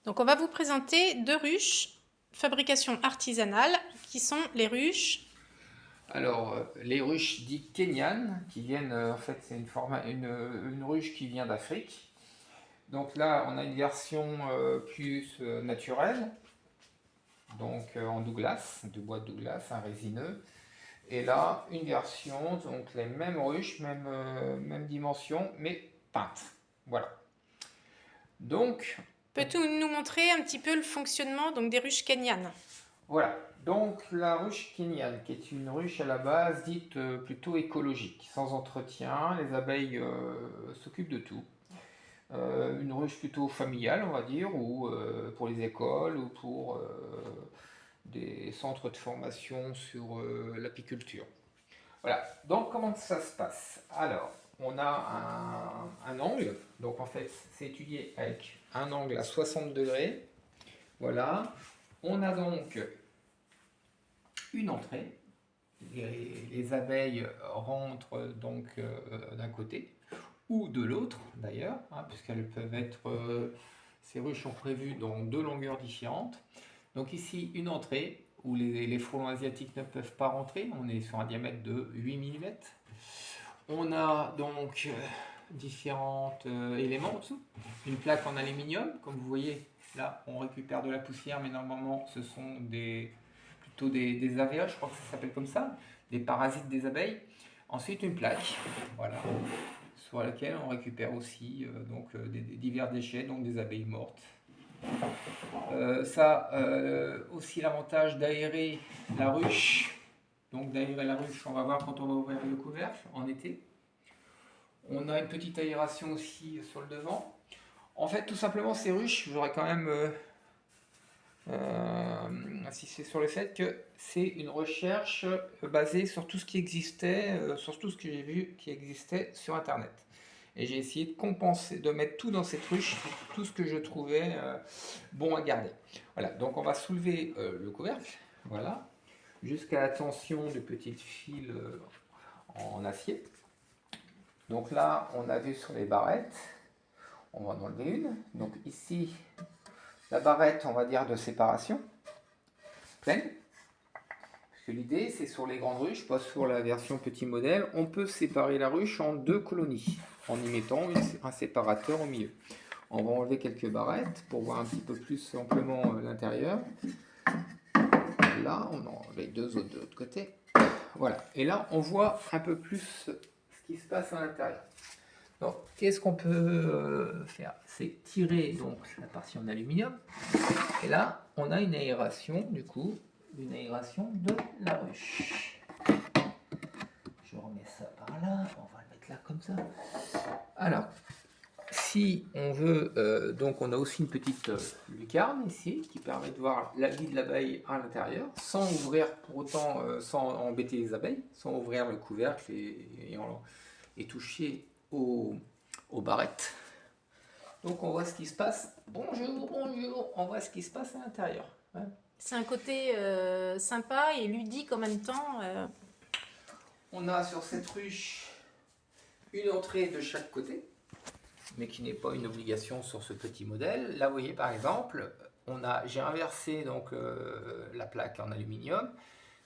Donc on va vous présenter deux ruches, fabrication artisanale, qui sont les ruches. Alors, les ruches dites kenyanes, qui viennent, en fait, c'est une ruche qui vient d'Afrique. Donc là, on a une version plus naturelle, donc en Douglas, du bois de Douglas, un résineux. Et là, une version, donc les mêmes ruches, même dimension, mais peintes. Voilà. Donc, Peux-tu nous montrer un petit peu le fonctionnement donc, des ruches kenyanes? voilà. Donc la ruche kenyane, qui est une ruche à la base dite plutôt écologique, sans entretien, les abeilles s'occupent de tout. Une ruche plutôt familiale, on va dire, ou pour les écoles, ou pour des centres de formation sur l'apiculture. Voilà, donc comment ça se passe? Alors, on a un angle, donc en fait c'est étudié avec un angle à 60 degrés. Voilà, on a donc une entrée. Les abeilles rentrent donc d'un côté ou de l'autre d'ailleurs, hein, puisqu'elles peuvent être, ces ruches sont prévues dans deux longueurs différentes. Donc ici une entrée où les frelons asiatiques ne peuvent pas rentrer, on est sur un diamètre de 8 mm. On a donc différents éléments en dessous, une plaque en aluminium, comme vous voyez là on récupère de la poussière, mais normalement ce sont plutôt des AVA, je crois que ça s'appelle comme ça, des parasites des abeilles. Ensuite une plaque, voilà, sur laquelle on récupère aussi des divers déchets, donc des abeilles mortes. Ça aussi l'avantage d'aérer la ruche. Donc d'aérer la ruche, on va voir quand on va ouvrir le couvercle en été. On a une petite aération aussi sur le devant. En fait, tout simplement, ces ruches, j'aurais quand même insister sur le fait que c'est une recherche basée sur tout ce qui existait, sur tout ce que j'ai vu qui existait sur Internet. Et j'ai essayé de compenser, de mettre tout dans cette ruche, tout ce que je trouvais bon à garder. Voilà, donc on va soulever le couvercle, voilà, jusqu'à la tension de petites fils en acier. Donc là, on a vu sur les barrettes, on va en enlever une. Donc ici, la barrette, on va dire, de séparation, pleine. Parce que l'idée, c'est sur les grandes ruches, pas sur la version petit modèle, on peut séparer la ruche en deux colonies, en y mettant un séparateur au milieu. On va enlever quelques barrettes pour voir un petit peu plus amplement l'intérieur. Là, on en enlève deux autres de l'autre côté. Voilà. Et là, on voit un peu plus ce qui se passe à l'intérieur. Donc, qu'est-ce qu'on peut faire? C'est tirer donc la partie en aluminium. Et là, on a une aération, du coup, une aération de la ruche. Je remets ça par là, on va le mettre là comme ça. Alors, si on veut, donc on a aussi une petite lucarne ici qui permet de voir la vie de l'abeille à l'intérieur, sans ouvrir pour autant, sans embêter les abeilles, sans ouvrir le couvercle et toucher aux barrettes. Donc on voit ce qui se passe. Bonjour, bonjour, on voit ce qui se passe à l'intérieur. Ouais. C'est un côté sympa et ludique en même temps. On a sur cette ruche une entrée de chaque côté, mais qui n'est pas une obligation sur ce petit modèle. Là, vous voyez par exemple, j'ai inversé donc la plaque en aluminium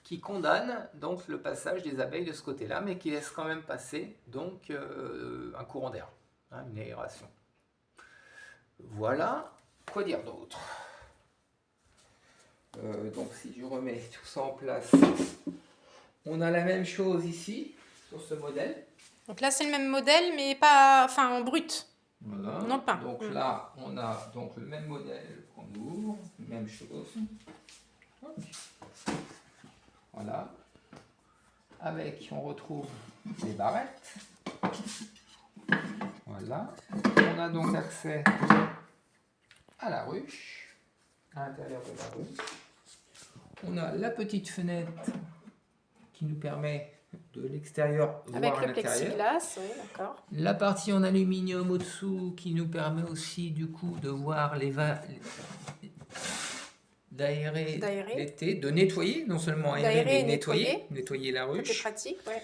qui condamne donc le passage des abeilles de ce côté-là, mais qui laisse quand même passer donc un courant d'air, hein, une aération. Voilà, quoi dire d'autre? Donc si je remets tout ça en place, on a la même chose ici sur ce modèle. Donc là, c'est le même modèle, mais pas, enfin, en brut. Voilà. Non peint. Donc là, on a donc le même modèle qu'on ouvre, même chose. Voilà. Avec, on retrouve les barrettes. Voilà. On a donc accès à la ruche, à l'intérieur de la ruche. On a la petite fenêtre qui nous permet de l'extérieur voir Avec le l'intérieur. plexiglas, oui, d'accord. La partie en aluminium au-dessous qui nous permet aussi du coup de voir d'aérer l'été, de nettoyer, non seulement aérer, mais nettoyer la ruche. C'est pratique, ouais.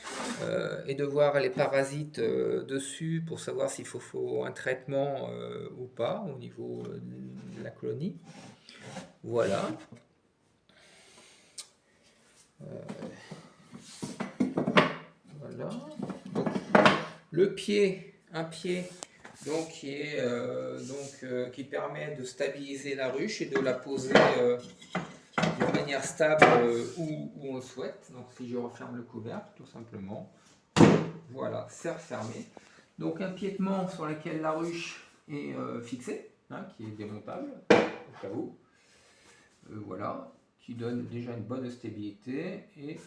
Et de voir les parasites dessus pour savoir s'il faut un traitement ou pas au niveau de la colonie. Voilà. Voilà. Donc, le pied, un pied donc, qui permet de stabiliser la ruche et de la poser de manière stable où on le souhaite. Donc si je referme le couvercle, tout simplement. Voilà, serre fermée. Donc un piétement sur lequel la ruche est fixée, hein, qui est démontable, au cas où. Voilà, qui donne déjà une bonne stabilité. Et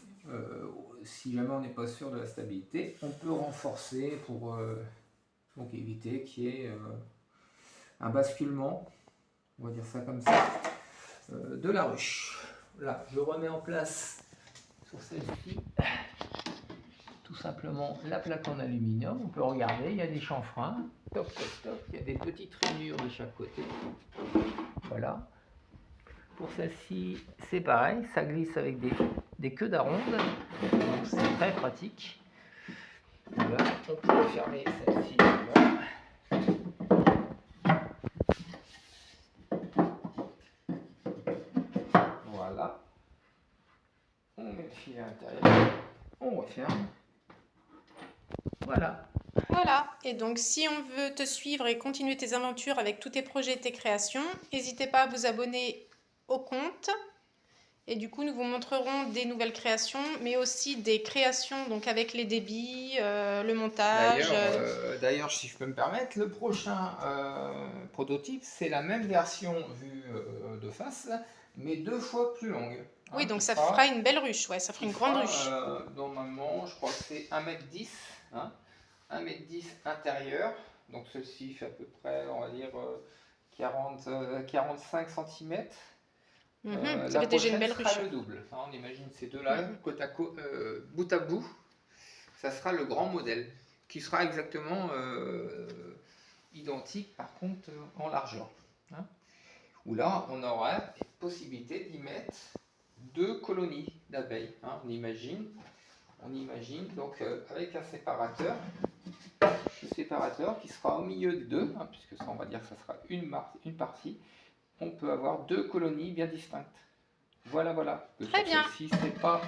si jamais on n'est pas sûr de la stabilité, on peut renforcer pour donc éviter qu'il y ait un basculement, on va dire ça comme ça, de la ruche. Là, je remets en place sur celle-ci tout simplement la plaque en aluminium. On peut regarder, il y a des chanfreins, toc toc toc, il y a des petites rainures de chaque côté. Voilà. Pour celle-ci, c'est pareil, ça glisse avec des queues d'aronde, donc c'est très pratique. Voilà, on peut fermer celle-ci. Voilà. On met le filet à l'intérieur, on referme. Voilà. Voilà, et donc si on veut te suivre et continuer tes aventures avec tous tes projets et tes créations, n'hésitez pas à vous abonner au compte. Et du coup, nous vous montrerons des nouvelles créations, mais aussi des créations donc avec les débits, le montage. D'ailleurs, si je peux me permettre, le prochain prototype, c'est la même version vue de face, mais 2 fois plus longue. Oui, Hein, donc qui ça sera- fera une belle ruche, ouais, ça fera une qui grande sera, ruche. normalement, je crois que c'est 1m10, hein, 1m10 intérieur. Donc ceci fait à peu près, on va dire, 45 cm. Ça La fait déjà une prochaine belle sera ruche. le double. Hein, on imagine ces deux-là, Mhm. côte à côte, bout à bout. Ça sera le grand modèle, qui sera exactement identique, par contre, en largeur. Hein, où là, on aura possibilité d'y mettre 2 colonies d'abeilles. Hein, on imagine, donc avec un séparateur qui sera au milieu des deux, hein, puisque ça, on va dire que ça sera une partie. On peut avoir 2 colonies bien distinctes. Voilà. Très bien. Celle-ci, c'est pas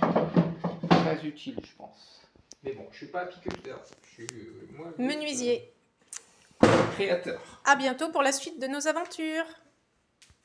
très utile, je pense. Mais bon, je suis pas apiculteur, je suis moi Menuisier. créateur. À bientôt pour la suite de nos aventures.